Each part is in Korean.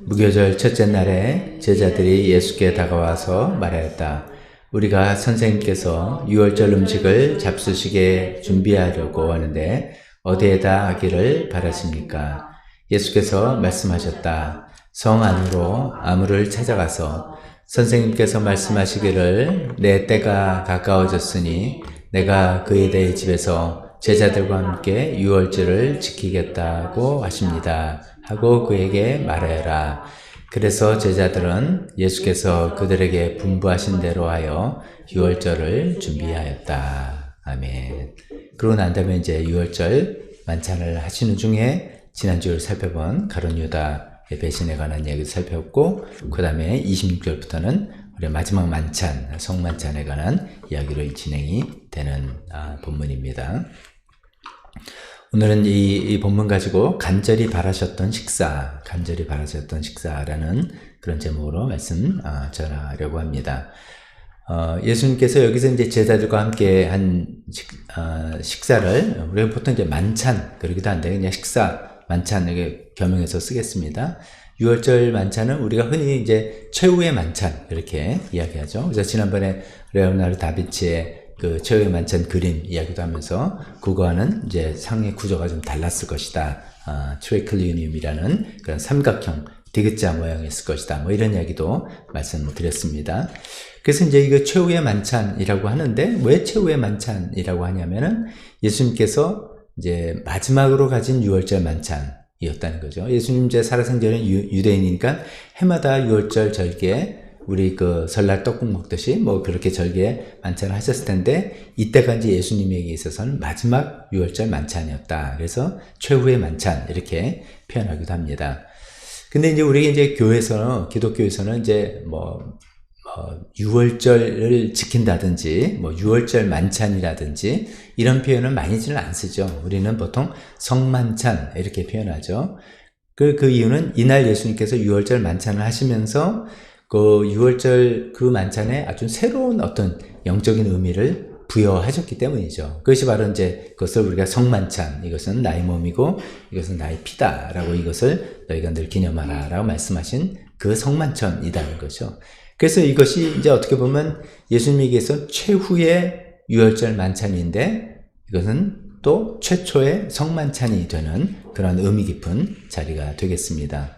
무교절 첫째 날에 제자들이 예수께 다가와서 말하였다. 우리가 선생님께서 유월절 음식을 잡수시게 준비하려고 하는데 어디에다 하기를 바라십니까? 예수께서 말씀하셨다. 성 안으로 아무를 찾아가서 선생님께서 말씀하시기를 내 때가 가까워졌으니 내가 그에 대해 집에서 제자들과 함께 유월절을 지키겠다고 하십니다. 하고 그에게 말하여라. 그래서 제자들은 예수께서 그들에게 분부하신 대로 하여 유월절을 준비하였다. 아멘. 그러고 난 다음에 이제 유월절 만찬을 하시는 중에 지난주에 살펴본 가룟 유다의 배신에 관한 이야기를 살펴봤고, 그 다음에 26절부터는 우리 마지막 만찬, 성만찬에 관한 이야기로 진행이 되는 본문입니다. 오늘은 이 본문 가지고 간절히 바라셨던 식사라는 그런 제목으로 말씀 전하려고 합니다. 예수님께서 여기서 이제 제자들과 함께 한 식사를 우리가 보통 이제 만찬 그러기도 한데 그냥 식사, 만찬 이렇게 겸용해서 쓰겠습니다. 유월절 만찬은 우리가 흔히 이제 최후의 만찬 이렇게 이야기하죠. 그래서 지난번에 레오나르도 다빈치의 그 최후의 만찬 그림 이야기도 하면서 그거와는 이제 상의 구조가 좀 달랐을 것이다. 트리클리니움이라는 그런 삼각형 디귿자 모양이었을 것이다. 뭐 이런 이야기도 말씀드렸습니다. 그래서 이제 이거 최후의 만찬이라고 하는데 왜 최후의 만찬이라고 하냐면은 예수님께서 이제 마지막으로 가진 유월절 만찬이었다는 거죠. 예수님 이제 살아생전은 유대인이니까 해마다 유월절 절기에 우리 그 설날 떡국 먹듯이 뭐 그렇게 절기에 만찬을 하셨을 텐데 이때가 이제 예수님에게 있어서는 마지막 유월절 만찬이었다. 그래서 최후의 만찬 이렇게 표현하기도 합니다. 근데 이제 우리 이제 교회에서는 기독교에서는 이제 유월절을 지킨다든지 뭐 유월절 만찬이라든지 이런 표현은 많이는 안 쓰죠. 우리는 보통 성만찬 이렇게 표현하죠. 그 이유는 이날 예수님께서 유월절 만찬을 하시면서 그 유월절 그 만찬에 아주 새로운 어떤 영적인 의미를 부여하셨기 때문이죠. 그것이 바로 이제 그것을 우리가 성만찬, 이것은 나의 몸이고 이것은 나의 피다라고 이것을 너희가 늘 기념하라라고 말씀하신 그 성만찬이라는 거죠. 그래서 이것이 이제 어떻게 보면 예수님에게서 최후의 유월절 만찬인데 이것은 또 최초의 성만찬이 되는 그런 의미 깊은 자리가 되겠습니다.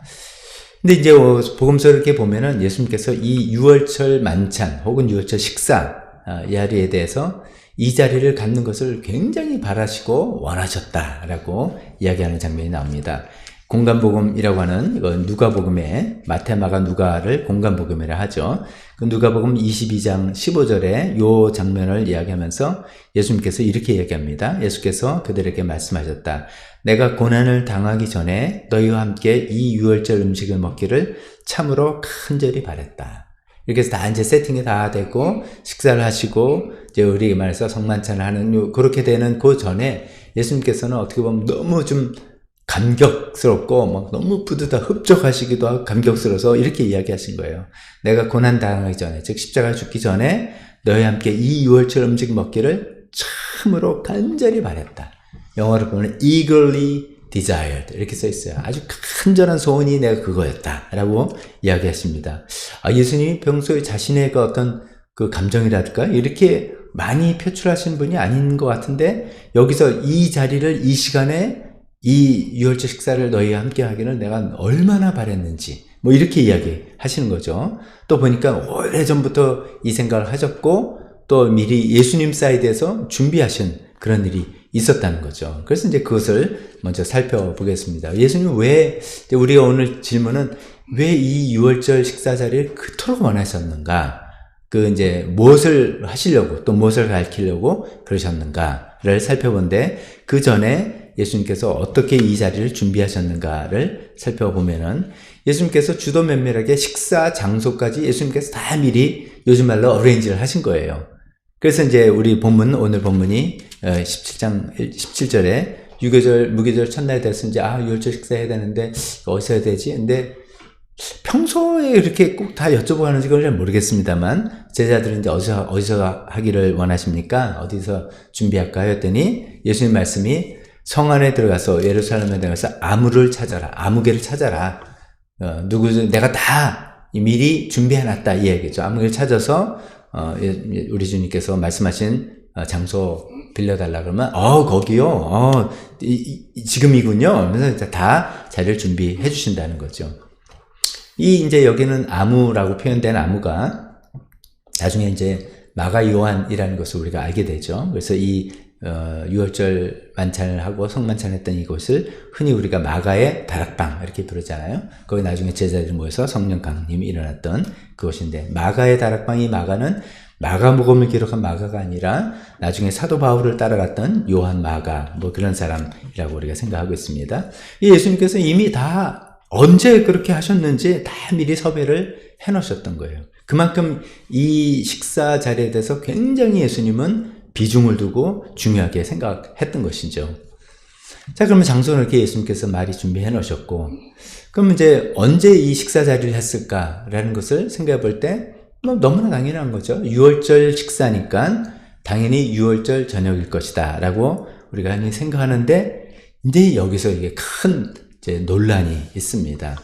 근데 이제 복음서를 이렇게 보면은 예수님께서 이 유월절 만찬 혹은 유월절 식사 이 자리에 대해서 이 자리를 갖는 것을 굉장히 바라시고 원하셨다라고 이야기하는 장면이 나옵니다. 공간복음이라고 하는 이건 누가복음에 마태, 마가, 누가를 공간복음이라 하죠. 그 누가복음 22장 15절에 요 장면을 이야기하면서 예수님께서 이렇게 얘기합니다. 예수께서 그들에게 말씀하셨다. 내가 고난을 당하기 전에 너희와 함께 이 유월절 음식을 먹기를 참으로 간절히 바랬다. 이렇게 해서 다 이제 세팅이 다 되고 식사를 하시고 이제 우리 말해서 성만찬을 하는 그렇게 되는 그 전에 예수님께서는 어떻게 보면 너무 좀 감격스럽고 막 너무 흡족하시기도 하고 감격스러워서 이렇게 이야기하신 거예요. 내가 고난 당하기 전에, 즉 십자가에 죽기 전에 너희와 함께 이 유월절 음식 먹기를 참으로 간절히 바랬다. 영어로 보면 eagerly desired 이렇게 써 있어요. 아주 간절한 소원이 내가 그거였다라고 이야기하십니다. 예수님이 평소에 자신의 그 어떤 그 감정이랄까 이렇게 많이 표출하신 분이 아닌 것 같은데 여기서 이 자리를 이 시간에 이 유월절 식사를 너희와 함께 하기를 내가 얼마나 바랬는지 뭐 이렇게 이야기하시는 거죠. 또 보니까 오래전부터 이 생각을 하셨고 또 미리 예수님 사이드에서 준비하신 그런 일이 있었다는 거죠. 그래서 이제 그것을 먼저 살펴보겠습니다. 예수님 우리가 오늘 질문은 왜 이 유월절 식사 자리를 그토록 원하셨는가? 이제 무엇을 하시려고 또 무엇을 가르치려고 그러셨는가를 살펴본데 그 전에 예수님께서 어떻게 이 자리를 준비하셨는가를 살펴보면은 예수님께서 주도 면밀하게 식사 장소까지 예수님께서 다 미리 요즘 말로 어레인지를 하신 거예요. 그래서 이제 우리 오늘 본문이 17장 17절에 무교절 첫날이 됐으면 이제 유월절 식사해야 되는데 어디서 해야 되지? 근데 평소에 이렇게 꼭 다 여쭤보고 하는지 그건 잘 모르겠습니다만 제자들은 이제 어디서 하기를 원하십니까? 어디서 준비할까 했더니 예수님 말씀이 성 안에 들어가서 예루살렘에 들어가서 아무개를 찾아라. 내가 다 미리 준비해놨다 이 얘기죠. 아무리 찾아서 우리 주님께서 말씀하신 장소 빌려달라 그러면 거기요. 지금이군요. 그래서 다 자리를 준비해 주신다는 거죠. 이제 여기는 아무라고 표현된 아무가 나중에 이제 마가 요한이라는 것을 우리가 알게 되죠. 그래서 이 유월절 만찬을 하고 성만찬을 했던 이곳을 흔히 우리가 마가의 다락방 이렇게 부르잖아요. 거기 나중에 제자들이 모여서 성령 강림이 일어났던 그곳인데, 마가의 다락방이 마가는 마가복음을 기록한 마가가 아니라 나중에 사도 바울을 따라갔던 요한 마가 그런 사람이라고 우리가 생각하고 있습니다. 예수님께서 이미 다 언제 그렇게 하셨는지 다 미리 섭외를 해놓으셨던 거예요. 그만큼 이 식사 자리에 대해서 굉장히 예수님은 비중을 두고 중요하게 생각했던 것이죠. 자, 그러면 장소는 이렇게 예수님께서 많이 준비해 놓으셨고, 그럼 이제 언제 이 식사 자리를 했을까라는 것을 생각해 볼 때 너무나 당연한 거죠. 유월절 식사니까 당연히 유월절 저녁일 것이다 라고 우리가 흔히 생각하는데, 이제 여기서 이게 큰 이제 논란이 있습니다.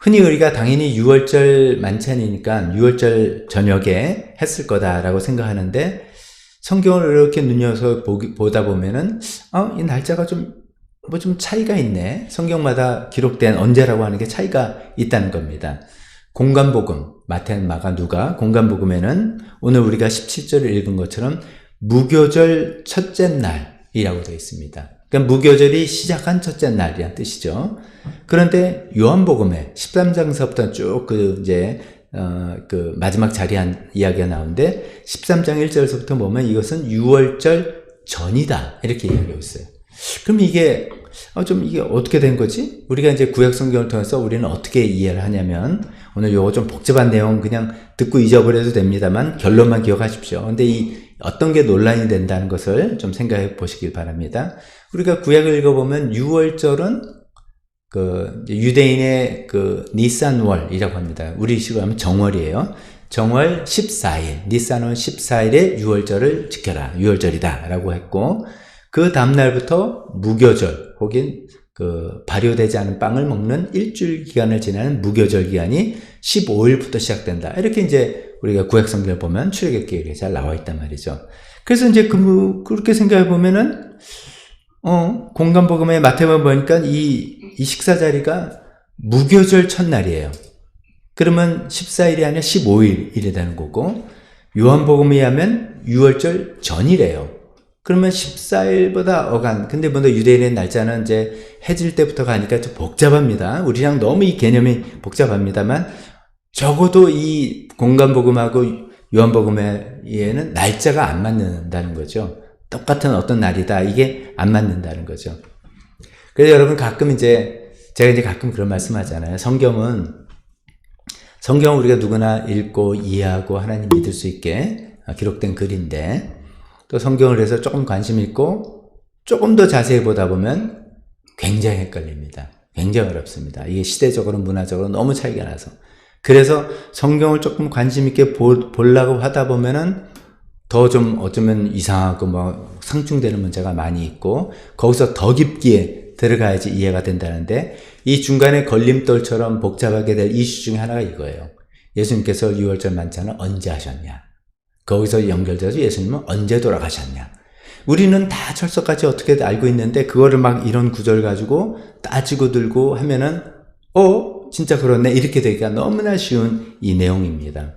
흔히 우리가 당연히 유월절 만찬이니까 유월절 저녁에 했을 거다라고 생각하는데, 성경을 이렇게 눈여서 보다 보면은 이 날짜가 좀 차이가 있네. 성경마다 기록된 언제라고 하는 게 차이가 있다는 겁니다. 공관복음, 마태, 마가, 누가 공관복음에는 오늘 우리가 17절을 읽은 것처럼 무교절 첫째 날이라고 되어 있습니다. 그러니까 무교절이 시작한 첫째 날이란 뜻이죠. 그런데 요한복음에 13장서부터 쭉 그 마지막 자리한 이야기가 나오는데 13장 1절에서부터 보면 이것은 유월절 전이다 이렇게 이야기하고 있어요. 그럼 이게 이게 어떻게 된 거지? 우리가 이제 구약 성경을 통해서 우리는 어떻게 이해를 하냐면, 오늘 요거 좀 복잡한 내용 그냥 듣고 잊어버려도 됩니다만 결론만 기억하십시오. 근데 어떤 게 논란이 된다는 것을 좀 생각해 보시길 바랍니다. 우리가 구약을 읽어보면 유월절은 유대인의 니산월이라고 합니다. 우리식으로 하면 정월이에요. 정월 14일, 니산월 14일에 유월절을 지켜라. 유월절이다. 라고 했고, 그 다음날부터 무교절, 혹은 발효되지 않은 빵을 먹는 일주일 기간을 지나는 무교절 기간이 15일부터 시작된다. 이렇게 이제 우리가 구약 성경을 보면 출애굽기에 잘 나와 있단 말이죠. 그래서 이제 그렇게 생각해 보면은, 공관복음의 마태복음 보니까 이 식사 자리가 무교절 첫날이에요. 그러면 14일이 아니라 15일이 되는 거고, 요한복음에 의하면 유월절 전이래요. 그러면 14일보다 근데 먼저 유대인의 날짜는 이제 해질 때부터 가니까 좀 복잡합니다. 우리랑 너무 이 개념이 복잡합니다만, 적어도 이 공관복음하고 요한복음에는 날짜가 안 맞는다는 거죠. 똑같은 어떤 날이다. 이게 안 맞는다는 거죠. 그래서 여러분 제가 이제 가끔 그런 말씀 하잖아요. 성경은 우리가 누구나 읽고 이해하고 하나님 믿을 수 있게 기록된 글인데, 또 성경을 해서 조금 관심 있고 조금 더 자세히 보다 보면 굉장히 헷갈립니다. 굉장히 어렵습니다. 이게 시대적으로 문화적으로 너무 차이가 나서. 그래서 성경을 조금 관심 있게 보려고 하다 보면은 더 좀 어쩌면 이상하고 상충되는 문제가 많이 있고, 거기서 더 깊게 들어가야지 이해가 된다는데, 이 중간에 걸림돌처럼 복잡하게 될 이슈 중에 하나가 이거예요. 예수님께서 유월절 만찬을 언제 하셨냐? 거기서 연결돼서 예수님은 언제 돌아가셨냐? 우리는 다 철석같이 어떻게 알고 있는데, 그거를 이런 구절 가지고 따지고 들고 하면은 진짜 그렇네 이렇게 되기가 너무나 쉬운 이 내용입니다.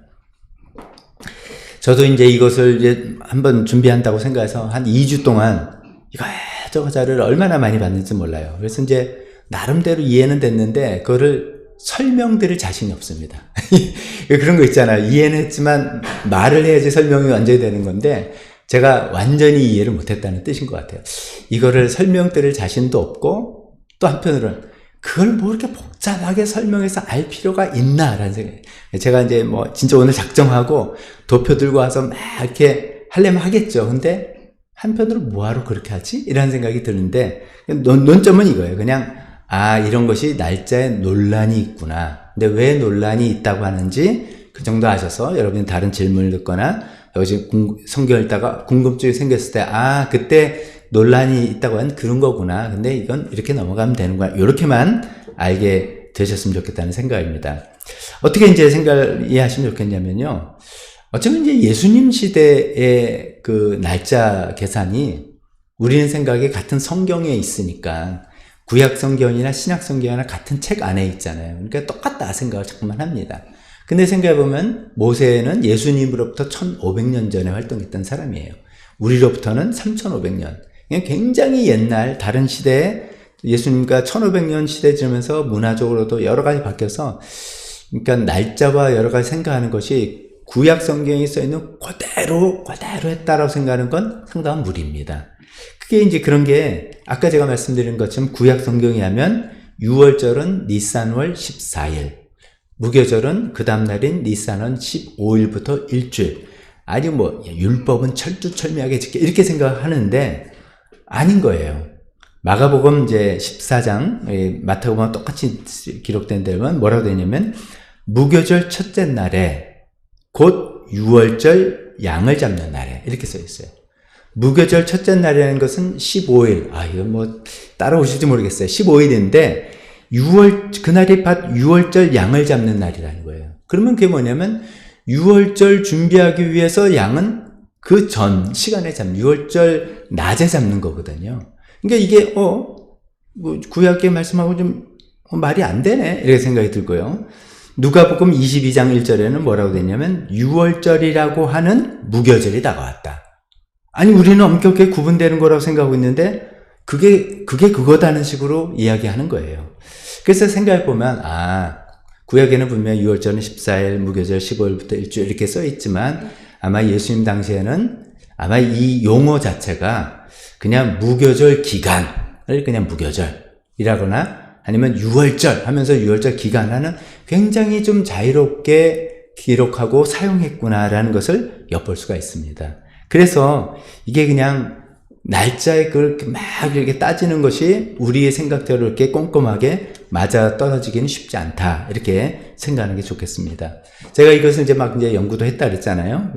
저도 이제 이것을 이제 한번 준비한다고 생각해서 한 2주 동안 이거 자료를 얼마나 많이 봤는지 몰라요. 그래서 이제 나름대로 이해는 됐는데 그거를 설명드릴 자신이 없습니다. 그런 거 있잖아요. 이해는 했지만 말을 해야지 설명이 완전히 되는 건데, 제가 완전히 이해를 못했다는 뜻인 것 같아요. 이거를 설명드릴 자신도 없고, 또 한편으로는 그걸 이렇게 복잡하게 설명해서 알 필요가 있나라는 생각이. 제가 이제 진짜 오늘 작정하고 도표 들고 와서 막 이렇게 하려면 하겠죠. 근데 한편으로 뭐하러 그렇게 하지? 이런 생각이 드는데, 논점은 이거예요. 그냥 이런 것이 날짜에 논란이 있구나. 근데 왜 논란이 있다고 하는지 그 정도 아셔서 여러분이 다른 질문을 듣거나 여기 성경 읽다가 궁금증이 생겼을 때 그때 논란이 있다고 하는 그런 거구나. 근데 이건 이렇게 넘어가면 되는 거야. 이렇게만 알게 되셨으면 좋겠다는 생각입니다. 어떻게 이제 이해하시면 좋겠냐면요. 어쩌면 이제 예수님 시대의 그 날짜 계산이 우리는 생각에 같은 성경에 있으니까 구약 성경이나 신약 성경이나 같은 책 안에 있잖아요. 그러니까 똑같다 생각을 자꾸만 합니다. 근데 생각해보면 모세는 예수님으로부터 1500년 전에 활동했던 사람이에요. 우리로부터는 3500년. 그냥 굉장히 옛날 다른 시대에 예수님과 1500년 시대 지나면서 문화적으로도 여러 가지 바뀌어서 그러니까 날짜와 여러 가지 생각하는 것이 구약 성경에 써있는 그대로 했다라고 생각하는 건 상당한 무리입니다. 그게 이제 그런 게 아까 제가 말씀드린 것처럼 구약 성경에 하면 6월절은 니산월 14일, 무교절은 그 다음날인 니산월 15일부터 일주일. 아니 뭐 율법은 철두철미하게 지켜 이렇게 생각하는데 아닌 거예요. 마가복음 이제 14장 마태복음과 똑같이 기록된 데는 뭐라고 되냐면 무교절 첫째 날에 곧 6월절 양을 잡는 날에 이렇게 써 있어요. 무교절 첫째 날이라는 것은 15일. 이거 뭐 따라오실지 모르겠어요. 15일인데 그날이 밭 6월절 양을 잡는 날이라는 거예요. 그러면 그게 뭐냐면 6월절 준비하기 위해서 양은 그 전 시간에 6월절 낮에 잡는 거거든요. 그러니까 이게 뭐 구약의 말씀하고 좀 말이 안 되네 이렇게 생각이 들고요. 누가복음 22장 1절에는 뭐라고 되냐면 6월절이라고 하는 무교절이 다가왔다. 아니 우리는 엄격하게 구분되는 거라고 생각하고 있는데 그게 그거다는 식으로 이야기하는 거예요. 그래서 생각해보면 구약에는 분명히 6월절은 14일, 무교절 15일부터 일주일 이렇게 써있지만 아마 예수님 당시에는 아마 이 용어 자체가 그냥 무교절 기간을 그냥 무교절이라거나 아니면 6월절 하면서 6월절 기간하는 굉장히 좀 자유롭게 기록하고 사용했구나라는 것을 엿볼 수가 있습니다. 그래서 이게 그냥 날짜에 그렇게 막 이렇게 따지는 것이 우리의 생각대로 이렇게 꼼꼼하게 맞아 떨어지기는 쉽지 않다. 이렇게 생각하는 게 좋겠습니다. 제가 이것을 이제 연구도 했다 그랬잖아요.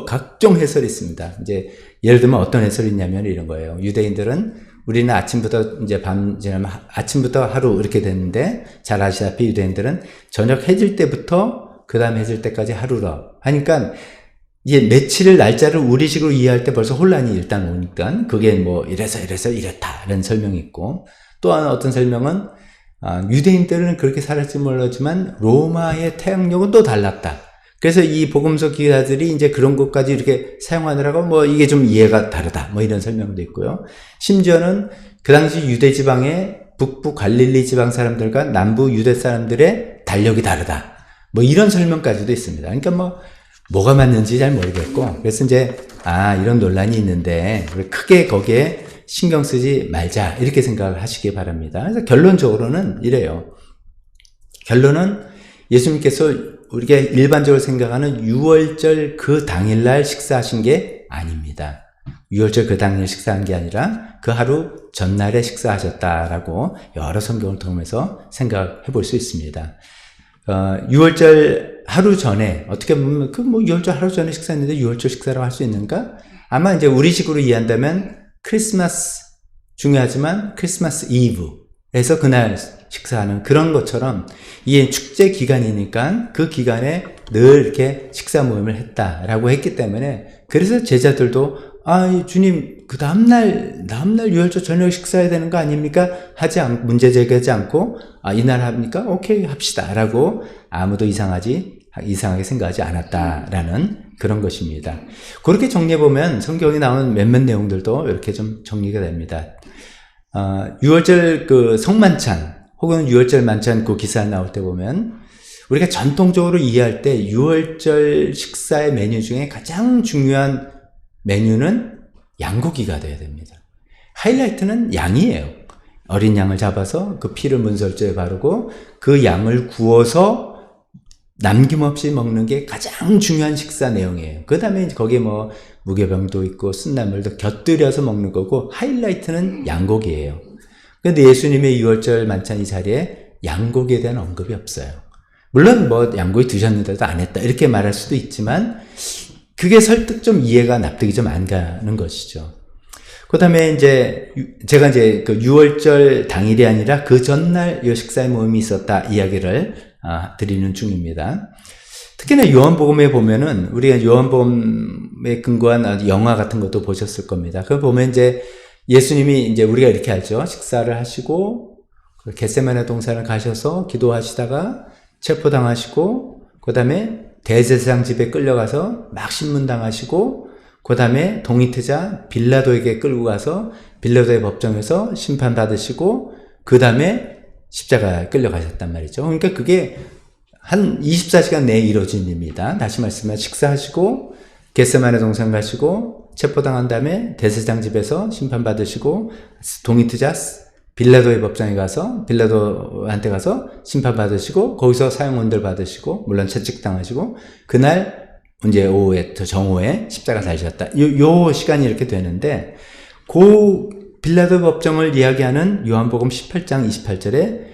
각종 해설이 있습니다. 이제 예를 들면 어떤 해설이 있냐면 이런 거예요. 유대인들은 우리는 아침부터 이제 밤 지나면 아침부터 하루 이렇게 됐는데 잘 아시다시피 유대인들은 저녁 해질 때부터 그 다음 해질 때까지 하루라 하니까 이게 며칠을 날짜를 우리식으로 이해할 때 벌써 혼란이 일단 오니까 그게 뭐 이래서 이렇다 이런 설명이 있고 또 어떤 설명은 유대인들은 그렇게 살았지 몰랐지만 로마의 태양력은 또 달랐다. 그래서 이 복음서 기자들이 이제 그런 것까지 이렇게 사용하느라고 뭐 이게 좀 이해가 다르다. 뭐 이런 설명도 있고요. 심지어는 그 당시 유대 지방의 북부 갈릴리 지방 사람들과 남부 유대 사람들의 달력이 다르다. 뭐 이런 설명까지도 있습니다. 그러니까 뭐가 맞는지 잘 모르겠고 그래서 이제 이런 논란이 있는데 크게 거기에 신경 쓰지 말자 이렇게 생각을 하시기 바랍니다. 그래서 결론적으로는 이래요. 결론은 예수님께서 우리가 일반적으로 생각하는 6월절 그 당일날 식사하신 게 아닙니다. 6월절 그 당일 식사한 게 아니라 그 하루 전날에 식사하셨다라고 여러 성경을 통해서 생각해 볼 수 있습니다. 6월절 하루 전에 어떻게 보면 6월절 하루 전에 식사했는데 6월절 식사라고 할 수 있는가? 아마 이제 우리식으로 이해한다면 크리스마스 중요하지만 크리스마스 이브에서 그날 식사하는 그런 것처럼 이게 축제 기간이니까 그 기간에 늘 이렇게 식사 모임을 했다라고 했기 때문에 그래서 제자들도 주님 그 다음날 6월절 저녁 식사해야 되는 거 아닙니까? 문제 제기하지 않고 이날 합니까? 오케이 합시다 라고 아무도 이상하게 생각하지 않았다라는 그런 것입니다. 그렇게 정리해보면 성경에 나오는 몇몇 내용들도 이렇게 좀 정리가 됩니다. 6월절 그 성만찬 혹은 6월절 만찬 그 기사 나올 때 보면 우리가 전통적으로 이해할 때 6월절 식사의 메뉴 중에 가장 중요한 메뉴는 양고기가 돼야 됩니다. 하이라이트는 양이에요. 어린 양을 잡아서 그 피를 문설주에 바르고 그 양을 구워서 남김없이 먹는 게 가장 중요한 식사 내용이에요. 그 다음에 거기에 무교병도 있고 순나물도 곁들여서 먹는 거고 하이라이트는 양고기예요. 근데 예수님의 6월절 만찬 이 자리에 양고기에 대한 언급이 없어요. 물론 양고기 드셨는데도 안 했다 이렇게 말할 수도 있지만 그게 설득 좀 이해가 납득이 좀 안 가는 것이죠. 그 다음에 이제 제가 이제 그 유월절 당일이 아니라 그 전날 이 식사의 모임이 있었다 이야기를 드리는 중입니다. 특히나 요한복음에 보면은 우리가 요한복음에 근거한 영화 같은 것도 보셨을 겁니다. 그걸 보면 이제 예수님이 이제 우리가 이렇게 알죠. 식사를 하시고 겟세마네 동산을 가셔서 기도하시다가 체포당하시고 그 다음에 대제사장 집에 끌려가서 막 신문당하시고 그 다음에 동이트자 빌라도에게 끌고 가서 빌라도의 법정에서 심판받으시고 그 다음에 십자가에 끌려가셨단 말이죠. 그러니까 그게 한 24시간 내에 이루어진 일입니다. 다시 말씀하면 식사하시고 겟세마네 동산 가시고 체포당한 다음에 대제사장 집에서 심판받으시고 동이트자 빌라도의 법정에 가서 빌라도한테 가서 심판받으시고 거기서 사형원들 받으시고 물론 채찍당하시고 그날 이제 오후에 정오에 십자가 달리셨다. 요 시간이 이렇게 되는데 그 빌라도 법정을 이야기하는 요한복음 18장 28절에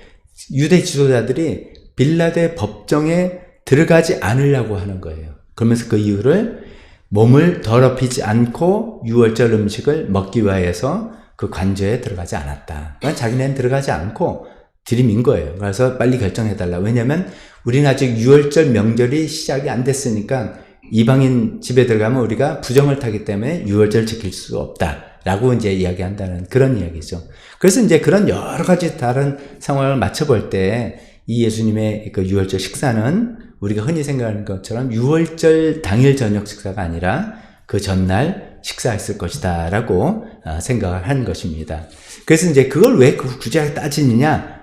유대 지도자들이 빌라도의 법정에 들어가지 않으려고 하는 거예요. 그러면서 그 이유를 몸을 더럽히지 않고 유월절 음식을 먹기 위하여서 그 관저에 들어가지 않았다. 그러니까 자기네는 들어가지 않고 들이민 거예요. 그래서 빨리 결정해달라. 왜냐면 우리는 아직 유월절 명절이 시작이 안 됐으니까 이방인 집에 들어가면 우리가 부정을 타기 때문에 유월절 지킬 수 없다라고 이제 이야기한다는 그런 이야기죠. 그래서 이제 그런 여러 가지 다른 상황을 맞춰볼 때 이 예수님의 그 유월절 식사는 우리가 흔히 생각하는 것처럼 유월절 당일 저녁 식사가 아니라 그 전날 식사했을 것이다 라고 생각을 하는 것입니다. 그래서 이제 그걸 왜 굳이 따지느냐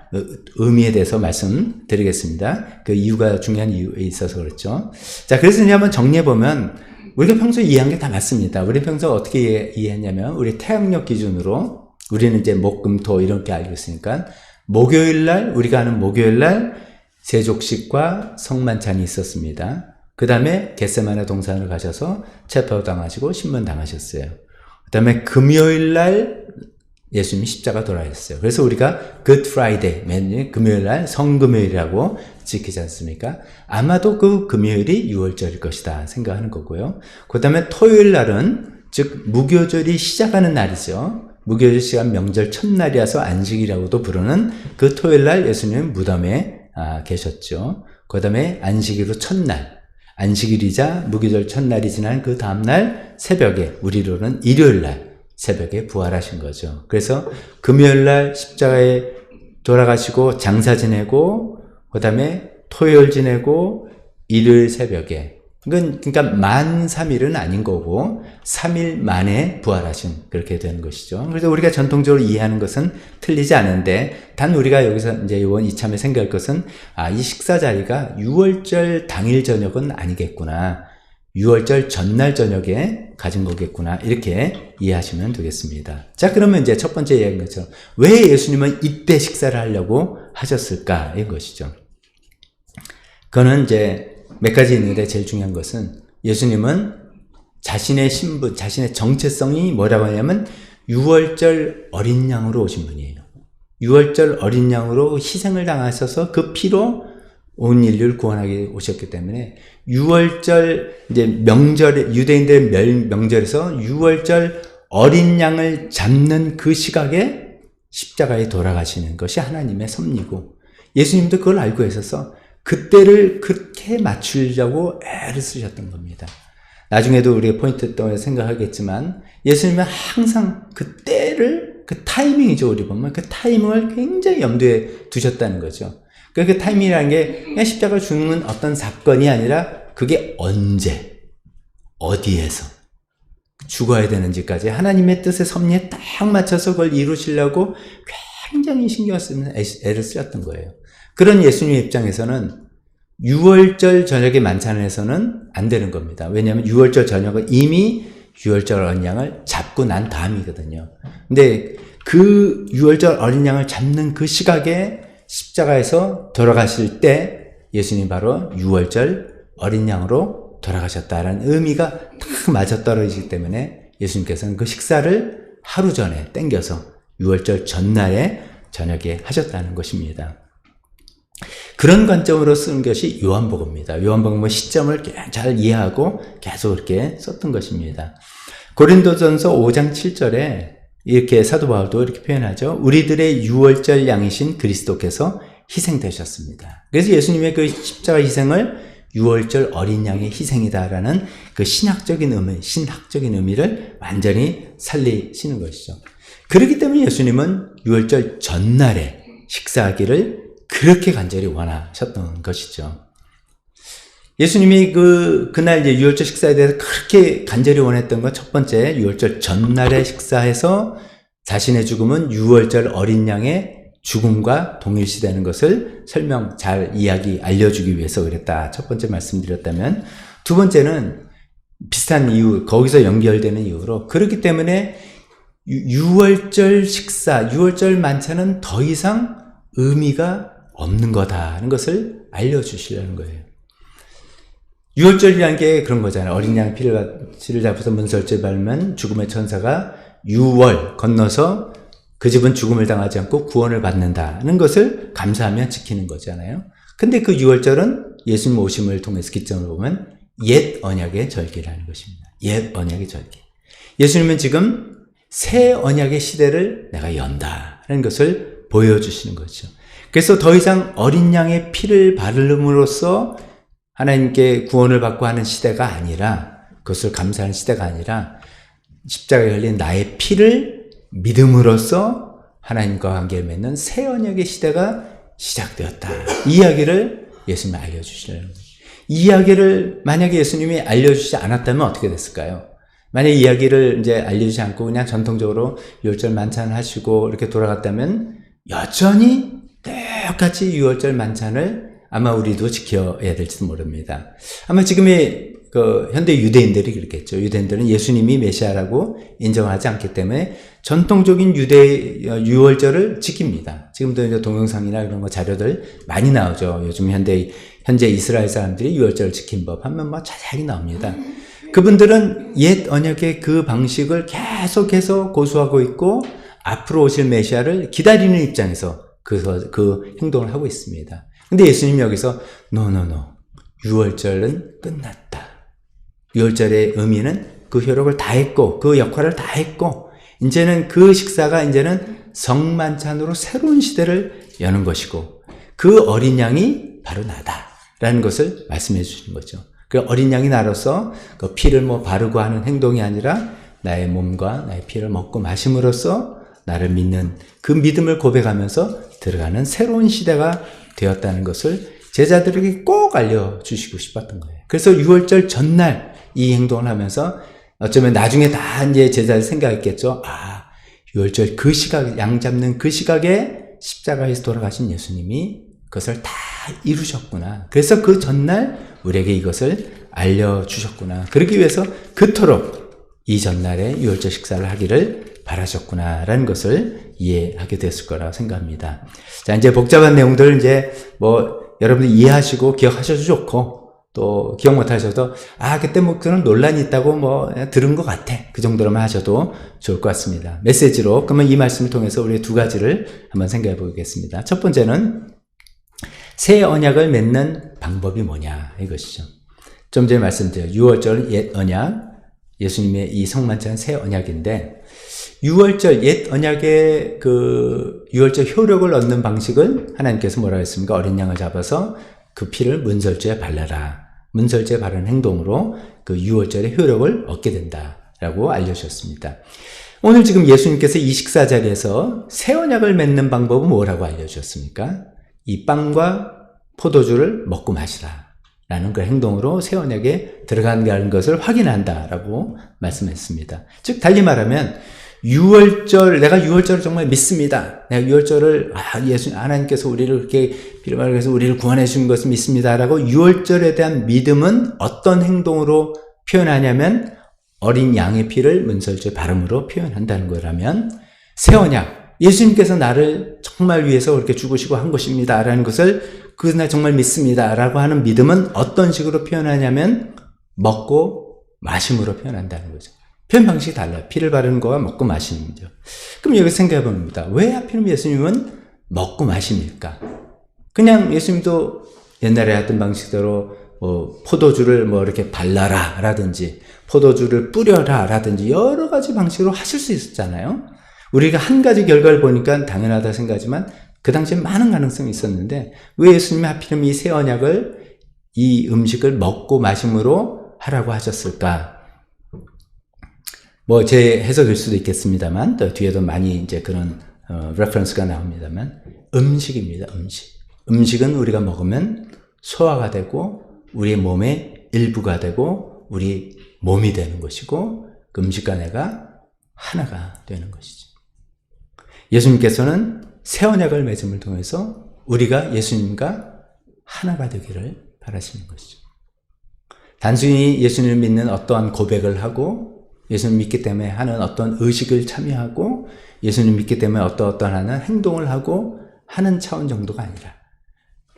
의미에 대해서 말씀드리겠습니다. 그 이유가 중요한 이유에 있어서 그렇죠. 자, 그래서 이제 한번 정리해보면 우리가 평소에 이해한 게 다 맞습니다. 우리 평소에 어떻게 이해했냐면 우리 태양력 기준으로 우리는 이제 목, 금, 토 이렇게 알고 있으니까 목요일날 우리가 아는 목요일날 세족식과 성만찬이 있었습니다. 그 다음에 겟세마네 동산을 가셔서 체포당하시고 신문당하셨어요. 그 다음에 금요일날 예수님이 십자가 돌아가셨어요. 그래서 우리가 Good Friday, 맨 금요일날 성금요일이라고 지키지 않습니까? 아마도 그 금요일이 유월절일 것이다 생각하는 거고요. 그 다음에 토요일날은 즉 무교절이 시작하는 날이죠. 무교절 시간 명절 첫날이라서 안식이라고도 부르는 그 토요일날 예수님은 무덤에 계셨죠. 그 다음에 안식일로 첫날, 안식일이자 무교절 첫날이 지난 그 다음날 새벽에 우리로는 일요일날 새벽에 부활하신 거죠. 그래서 금요일날 십자가에 돌아가시고 장사 지내고 그 다음에 토요일 지내고 일요일 새벽에 그러니까 만 3일은 아닌 거고 3일 만에 부활하신 그렇게 되는 것이죠. 그래서 우리가 전통적으로 이해하는 것은 틀리지 않은데 단 우리가 여기서 이제 이번 이참에 생각할 것은 이 식사 자리가 유월절 당일 저녁은 아니겠구나. 유월절 전날 저녁에 가진 거겠구나. 이렇게 이해하시면 되겠습니다. 자, 그러면 이제 첫 번째 이야기인 것처럼 왜 예수님은 이때 식사를 하려고 하셨을까? 인 것이죠. 그거는 이제 몇 가지 있는데 제일 중요한 것은 예수님은 자신의 신분, 자신의 정체성이 뭐라고 하냐면 유월절 어린 양으로 오신 분이에요. 유월절 어린 양으로 희생을 당하셔서 그 피로 온 인류를 구원하게 오셨기 때문에 유월절 이제 명절 유대인들의 명절에서 유월절 어린 양을 잡는 그 시각에 십자가에 돌아가시는 것이 하나님의 섭리고 예수님도 그걸 알고 있어서 그때를 그렇게 맞추려고 애를 쓰셨던 겁니다. 나중에도 우리가 포인트 또 생각하겠지만 예수님은 항상 그때를 그 타이밍이죠. 우리 보면 그 타이밍을 굉장히 염두에 두셨다는 거죠. 그 타이밍이라는 게 그냥 십자가 죽는 어떤 사건이 아니라 그게 언제 어디에서 죽어야 되는지까지 하나님의 뜻의 섭리에 딱 맞춰서 그걸 이루시려고 굉장히 신경 쓰는 애를 쓰셨던 거예요. 그런 예수님의 입장에서는 유월절 저녁의 만찬에서는 안 되는 겁니다. 왜냐하면 유월절 저녁은 이미 유월절 어린 양을 잡고 난 다음이거든요. 근데 그 유월절 어린 양을 잡는 그 시각에 십자가에서 돌아가실 때 예수님이 바로 유월절 어린 양으로 돌아가셨다라는 의미가 딱 맞아떨어지기 때문에 예수님께서는 그 식사를 하루 전에 땡겨서 유월절 전날에 저녁에 하셨다는 것입니다. 그런 관점으로 쓰는 것이 요한복음입니다. 요한복음은 시점을 잘 이해하고 계속 이렇게 썼던 것입니다. 고린도전서 5장 7절에 이렇게 사도 바울도 이렇게 표현하죠. 우리들의 유월절 양이신 그리스도께서 희생되셨습니다. 그래서 예수님의 그 십자가 희생을 유월절 어린 양의 희생이다라는 그 신학적인 의미를 완전히 살리시는 것이죠. 그렇기 때문에 예수님은 유월절 전날에 식사하기를 그렇게 간절히 원하셨던 것이죠. 예수님이 그날 이제 유월절 식사에 대해서 그렇게 간절히 원했던 건 첫 번째, 유월절 전날에 식사해서 자신의 죽음은 유월절 어린 양의 죽음과 동일시되는 것을 잘 알려주기 위해서 그랬다. 첫 번째 말씀드렸다면, 두 번째는 비슷한 이유, 거기서 연결되는 이유로, 그렇기 때문에 유월절 식사, 유월절 만찬은 더 이상 의미가 없는 거다라는 것을 알려주시려는 거예요. 유월절이라는 게 그런 거잖아요. 어린 양 피를 잡아서 문설주에 바르면 죽음의 천사가 유월 건너서 그 집은 죽음을 당하지 않고 구원을 받는다는 것을 감사하며 지키는 거잖아요. 근데 그 유월절은 예수님 오심을 통해서 기점을 보면 옛 언약의 절기라는 것입니다. 옛 언약의 절기. 예수님은 지금 새 언약의 시대를 내가 연다라는 것을 보여주시는 거죠. 그래서 더 이상 어린 양의 피를 바르름으로써 하나님께 구원을 받고 하는 시대가 아니라, 그것을 감사하는 시대가 아니라 십자가에 걸린 나의 피를 믿음으로써 하나님과 관계를 맺는 새 언약의 시대가 시작되었다. 이 이야기를 예수님이 알려주시려는 거예요. 이 이야기를 만약에 예수님이 알려주지 않았다면 어떻게 됐을까요? 만약에 이야기를 이제 알려주지 않고 그냥 전통적으로 유월절 만찬을 하시고 이렇게 돌아갔다면 여전히 똑같이 유월절 만찬을 아마 우리도 지켜야 될지도 모릅니다. 아마 지금의 현대 유대인들이 그렇겠죠. 유대인들은 예수님이 메시아라고 인정하지 않기 때문에 전통적인 유월절을 지킵니다. 지금도 이제 동영상이나 이런 거 자료들 많이 나오죠. 요즘 현재 이스라엘 사람들이 유월절을 지킨 법 하면 자세하게 나옵니다. 그분들은 옛 언약의 그 방식을 계속해서 고수하고 있고 앞으로 오실 메시아를 기다리는 입장에서 그 행동을 하고 있습니다. 근데 예수님이 여기서 유월절은 끝났다. 유월절의 의미는 그 효력을 다 했고 그 역할을 다 했고 이제는 그 식사가 이제는 성만찬으로 새로운 시대를 여는 것이고 그 어린 양이 바로 나다라는 것을 말씀해 주시는 거죠. 그 어린 양이 나로서 그 피를 바르고 하는 행동이 아니라 나의 몸과 나의 피를 먹고 마심으로써 나를 믿는 그 믿음을 고백하면서 들어가는 새로운 시대가 되었다는 것을 제자들에게 꼭 알려주시고 싶었던 거예요. 그래서 유월절 전날 이 행동을 하면서 어쩌면 나중에 다 이제 제자들 생각했겠죠. 유월절 그 시각, 양 잡는 그 시각에 십자가에서 돌아가신 예수님이 그것을 다 이루셨구나. 그래서 그 전날 우리에게 이것을 알려주셨구나. 그러기 위해서 그토록 이 전날에 유월절 식사를 하기를 바라셨구나라는 것을 이해하게 됐을 거라고 생각합니다. 자, 이제 복잡한 내용들 이제 여러분들 이해하시고 기억하셔도 좋고 또 기억 못 하셔도 그때 그런 논란이 있다고 들은 것 같아. 그 정도로만 하셔도 좋을 것 같습니다. 메시지로 그러면 이 말씀을 통해서 우리 두 가지를 한번 생각해 보겠습니다. 첫 번째는 새 언약을 맺는 방법이 뭐냐 이것이죠. 좀 전에 말씀드린 유월절 옛 언약, 예수님의 이 성만찬 새 언약인데 유월절 옛 언약의 유월절 효력을 얻는 방식은 하나님께서 뭐라고 했습니까? 어린 양을 잡아서 그 피를 문설주에 발라라. 문설주에 바르는 행동으로 그 유월절의 효력을 얻게 된다라고 알려주셨습니다. 오늘 지금 예수님께서 이 식사 자리에서 새 언약을 맺는 방법은 뭐라고 알려주셨습니까? 이 빵과 포도주를 먹고 마시라. 라는 그 행동으로 새 언약에 들어간다는 것을 확인한다라고 말씀했습니다. 즉 달리 말하면 내가 유월절을 정말 믿습니다. 내가 유월절을 하나님께서 우리를 그렇게 피를 바르셔서 우리를 구원해 주신 것을 믿습니다라고 유월절에 대한 믿음은 어떤 행동으로 표현하냐면 어린 양의 피를 문설주에 바름으로 표현한다는 거라면 새 언약, 예수님께서 나를 정말 위해서 그렇게 죽으시고 한 것입니다라는 것을 그날 정말 믿습니다라고 하는 믿음은 어떤 식으로 표현하냐면 먹고 마심으로 표현한다는 거죠. 표현 방식이 달라요. 피를 바르는 거와 먹고 마시는 거죠. 그럼 여기서 생각해 봅니다. 왜 하필이면 예수님은 먹고 마십니까? 그냥 예수님도 옛날에 했던 방식대로 포도주를 이렇게 발라라 라든지 포도주를 뿌려라 라든지 여러 가지 방식으로 하실 수 있었잖아요. 우리가 한 가지 결과를 보니까 당연하다 생각하지만 그 당시에 많은 가능성이 있었는데 왜 예수님이 하필이면 이 새 언약을, 이 음식을 먹고 마심으로 하라고 하셨을까? 뭐 제 해석일 수도 있겠습니다만 또 뒤에도 많이 이제 그런 레퍼런스가 나옵니다만 음식입니다. 음식은 우리가 먹으면 소화가 되고 우리의 몸의 일부가 되고 우리 몸이 되는 것이고 그 음식과 내가 하나가 되는 것이죠. 예수님께서는 새 언약을 맺음을 통해서 우리가 예수님과 하나가 되기를 바라시는 것이죠. 단순히 예수님을 믿는 어떠한 고백을 하고 예수님 믿기 때문에 하는 어떤 의식을 참여하고 예수님 믿기 때문에 어떠한 하는 행동을 하고 하는 차원 정도가 아니라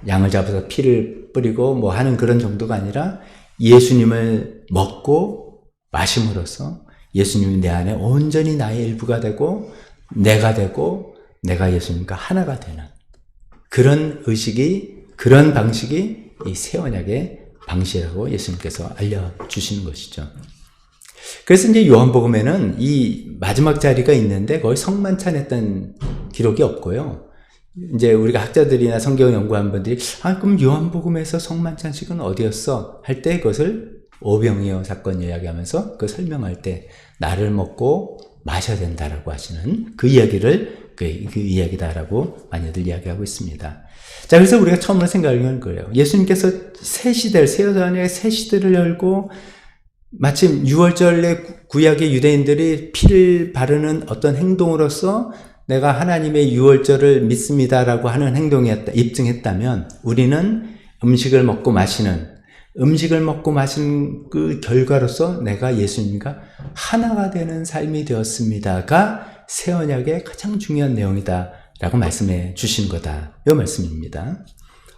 양을 잡아서 피를 뿌리고 뭐 하는 그런 정도가 아니라 예수님을 먹고 마심으로써 예수님이 내 안에 온전히 나의 일부가 되고 내가 예수님과 하나가 되는 그런 의식이, 그런 방식이 이 새 언약의 방식이라고 예수님께서 알려주시는 것이죠. 그래서 이제 요한복음에는 이 마지막 자리가 있는데 거기 성만찬했던 기록이 없고요. 이제 우리가 학자들이나 성경 연구한 분들이 그럼 요한복음에서 성만찬식은 어디였어? 할 때 그것을 오병이어 사건 이야기하면서 그 설명할 때 나를 먹고 마셔야 된다라고 하시는 그 이야기를 그 이야기다라고 많이들 이야기하고 있습니다. 자, 그래서 우리가 처음으로 생각하는 거예요. 예수님께서 새 시대를, 새 언약의 새 시대를 열고 마침 유월절에 구약의 유대인들이 피를 바르는 어떤 행동으로서 내가 하나님의 유월절을 믿습니다라고 하는 행동이었다, 입증했다면 우리는 음식을 먹고 마시는 그 결과로서 내가 예수님과 하나가 되는 삶이 되었습니다가 새 언약의 가장 중요한 내용이다라고 말씀해 주신 거다. 이 말씀입니다.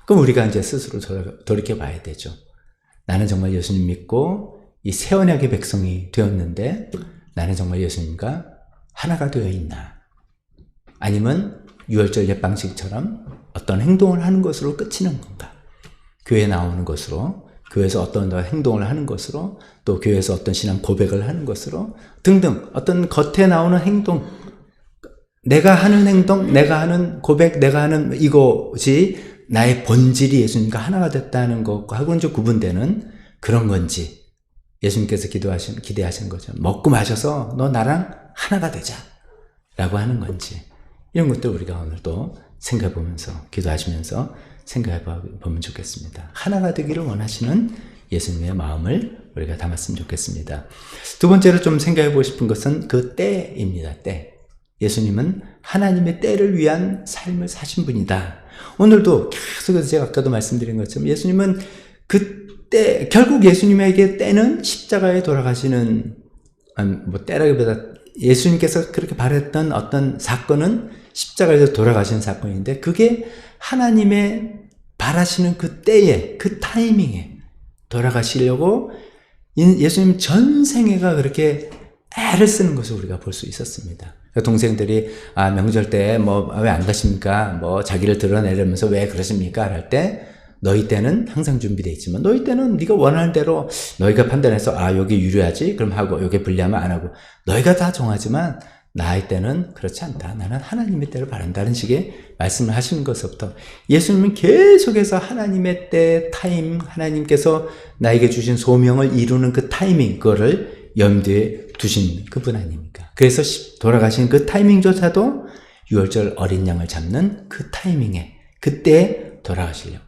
그럼 우리가 이제 스스로 돌이켜 봐야 되죠. 나는 정말 예수님 믿고 이 새 언약의 백성이 되었는데 나는 정말 예수님과 하나가 되어 있나? 아니면 유월절 옛방식처럼 어떤 행동을 하는 것으로 끝이는 건가? 교회에 나오는 것으로, 교회에서 어떤 행동을 하는 것으로, 또 교회에서 어떤 신앙 고백을 하는 것으로 등등 어떤 겉에 나오는 행동, 내가 하는 행동, 내가 하는 고백, 내가 하는 이것이 나의 본질이 예수님과 하나가 됐다는 것하고는 좀 구분되는 그런 건지 예수님께서 기대하신 거죠. 먹고 마셔서 너 나랑 하나가 되자 라고 하는 건지 이런 것들 우리가 오늘도 생각해 보면서 기도하시면서 생각해 보면 좋겠습니다. 하나가 되기를 원하시는 예수님의 마음을 우리가 담았으면 좋겠습니다. 두 번째로 좀 생각해 보고 싶은 것은 그 때입니다. 때. 예수님은 하나님의 때를 위한 삶을 사신 분이다. 오늘도 계속해서 제가 아까도 말씀드린 것처럼 예수님은 그 때, 결국 예수님에게 때는 십자가에 돌아가시는, 뭐 때라기보다 예수님께서 그렇게 바랬던 어떤 사건은 십자가에서 돌아가시는 사건인데 그게 하나님의 바라시는 그 때에, 그 타이밍에 돌아가시려고 예수님 전생애가 그렇게 애를 쓰는 것을 우리가 볼 수 있었습니다. 동생들이 명절 때 뭐 왜 안 가십니까? 뭐 자기를 드러내려면서 왜 그러십니까? 할 때 너희 때는 항상 준비되어 있지만 너희 때는 네가 원하는 대로 너희가 판단해서 여기 유리하지? 그럼 하고 여기 불리하면 안 하고 너희가 다 정하지만 나의 때는 그렇지 않다. 나는 하나님의 때를 바란다는 식의 말씀을 하시는 것부터 예수님은 계속해서 하나님의 때 타임, 하나님께서 나에게 주신 소명을 이루는 그 타이밍, 그거를 염두에 두신 그분 아닙니까? 그래서 돌아가신 그 타이밍조차도 유월절 어린 양을 잡는 그 타이밍에 그때 돌아가시려고.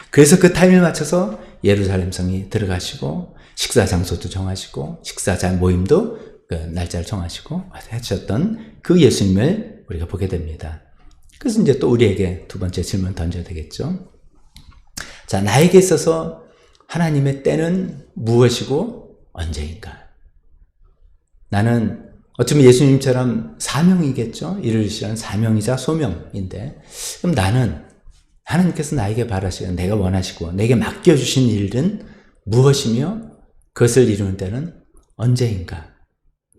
그래서 그 타이밍을 맞춰서 예루살렘 성이 들어가시고 식사 장소도 정하시고 식사 모임도 그 날짜를 정하시고 하셨던 그 예수님을 우리가 보게 됩니다. 그래서 이제 또 우리에게 두 번째 질문 던져야 되겠죠. 자, 나에게 있어서 하나님의 때는 무엇이고 언제인가? 나는 어쩌면 예수님처럼 사명이겠죠. 이루시는 사명이자 소명인데 그럼 나는 하나님께서 나에게 바라시고 내가 원하시고 내게 맡겨주신 일은 무엇이며 그것을 이루는 때는 언제인가?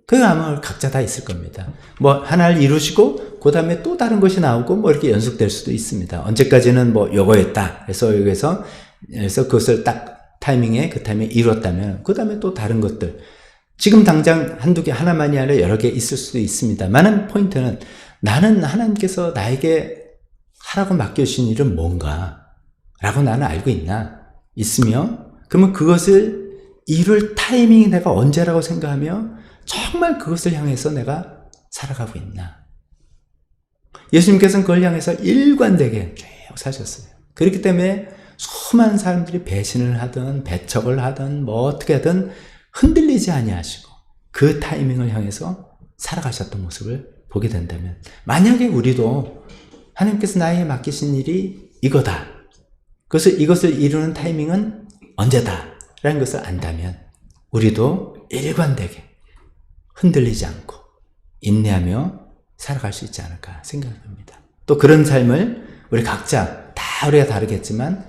그게 아마 각자 다 있을 겁니다. 뭐 하나를 이루시고 그 다음에 또 다른 것이 나오고 뭐 이렇게 연속될 수도 있습니다. 언제까지는 뭐 요거였다 해서 여기서 그것을 딱 그 타이밍에 이루었다면 그 다음에 또 다른 것들 지금 당장 한두 개, 하나만이 아니라 여러 개 있을 수도 있습니다만은 포인트는 나는 하나님께서 나에게 하라고 맡겨주신 일은 뭔가? 라고 나는 알고 있으며, 그러면 그것을 이룰 타이밍이 내가 언제라고 생각하며 정말 그것을 향해서 내가 살아가고 있나? 예수님께서는 그걸 향해서 일관되게 쭉 사셨어요. 그렇기 때문에 수많은 사람들이 배신을 하든 배척을 하든 뭐 어떻게 하든 흔들리지 아니하시고 그 타이밍을 향해서 살아가셨던 모습을 보게 된다면, 만약에 우리도 하나님께서 나에게 맡기신 일이 이거다, 이것을 이루는 타이밍은 언제다 라는 것을 안다면 우리도 일관되게 흔들리지 않고 인내하며 살아갈 수 있지 않을까 생각합니다. 또 그런 삶을 우리 각자 다 우리가 다르겠지만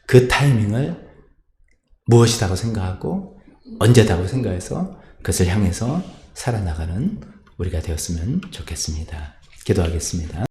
그 타이밍을 무엇이라고 생각하고 언제다고 생각해서 그것을 향해서 살아나가는 우리가 되었으면 좋겠습니다. 기도하겠습니다.